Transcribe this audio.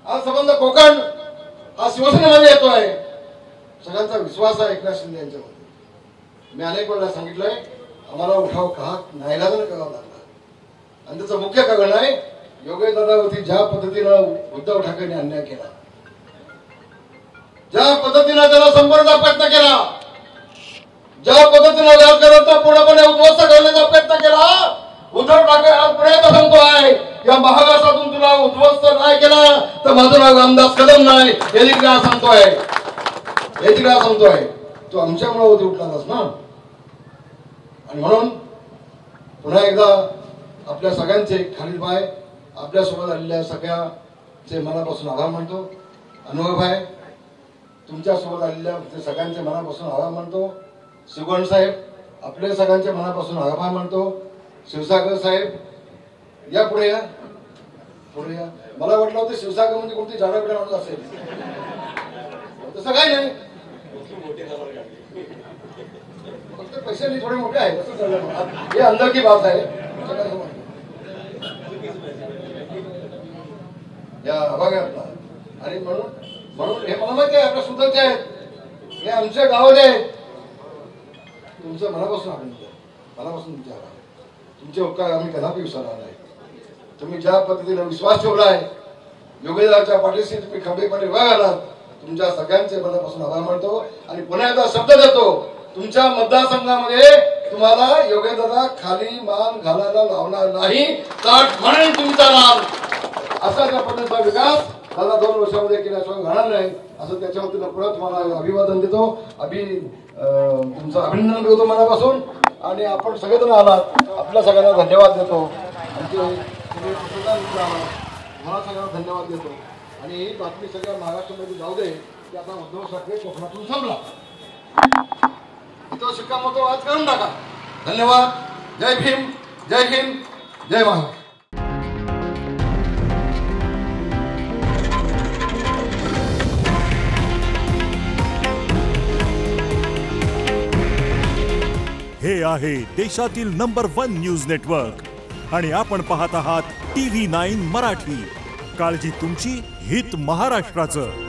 आज संबंध कोकण हा शिवसेनेमध्ये येतोय, सगळ्यांचा विश्वास आहे एकनाथ शिंदे यांच्यामध्ये। मी अनेक वेळा सांगितलंय, आम्हाला उठाव का नाईलाजाने करावा लागला आणि त्याचं मुख्य कारण आहे योगेश दादावरती ज्या पद्धतीनं उद्धव ठाकरेंनी अन्याय केला, ज्या पद्धतीनं त्याला संपर्काचा प्रयत्न केला, ज्या पद्धतीनं राजकारणाचा पूर्णपणे उद्ध्वस्त करण्याचा प्रयत्न केला, उद्धव ठाकरे आज पुण्यात सांगतोय या महाराष्ट्रातून तुला उद्ध्वस्त नाही केला तर माझं नाव रामदास कदम नाही, हे तिकडे सांगतोय, हे तिकडे सांगतोय। तू आमच्यामुळे होती उठलास ना। आणि म्हणून पुन्हा एकदा आपल्या सगळ्यांचे खालील भाई आपल्या सोबत आलेल्या सगळ्याचे मनापासून आभार मानतो। अनुभव भाई तुमच्या सोबत आलेल्या सगळ्यांचे मनापासून आभार मानतो। शिवगण साहेब आपल्या सगळ्यांच्या मनापासून आभार मानतो। शिवसागर साहेब या पुढे या, पुढे या। मला वाटलं होतं शिवसागर म्हणजे कोणती जाडाबिडा माणूस असेल, तसं काही नाही, फक्त पैशाने थोडे मोठे आहेत असं झालं, हे अंदर की बात आहे। या बघा आणि म्हणून हे मला माहिती आहे आपल्या सुद्धाचे आहेत, हे आमच्या गावाचे आहेत। तुमचं मनापासून अभिनंदन, मनापासून तुमचे आभार, तुमचे उपकार आम्ही कदापि विसरणार नाही। तुम्ही ज्या पद्धतीने विश्वास ठेवलाय, योगेशदाच्या पाठीशी तुम्ही खंबीरपणे उभा राहिलात, तुमच्या सगळ्यांचे मनापासून आभार मानतो। आणि पुन्हा एकदा शब्द देतो, तुमच्या मतदारसंघामध्ये तुम्हाला योगेशदादा खाली मान घालायला लावणार नाही, ताट म्हणेल तुमचा नाम, असा त्या पद्धतीचा विकास दादा 2 वर्षामध्ये केल्याशिवाय घडणार नाही, असं त्याच्या वतीनं पुन्हा तुम्हाला अभिवादन देतो, तुमचं अभिनंदन करतो मनापासून। आणि आपण सगळेजण आलात, आपल्या सगळ्यांना धन्यवाद देतो, मला सगळ्यांना धन्यवाद देतो। आणि ही बातमी सगळ्या महाराष्ट्रामध्ये जाऊ दे की आता उद्धव ठाकरे कोकणातून संपला, तो शिक्कामोर्तब आज करून टाका। धन्यवाद। जय भीम, जय हिंद, जय महाराष्ट्र। हे आहे देशातील नंबर 1 न्यूज नेटवर्क आणि आपण पाहत आहात TV9 मराठी। काळजी तुमची, हित महाराष्ट्राचं।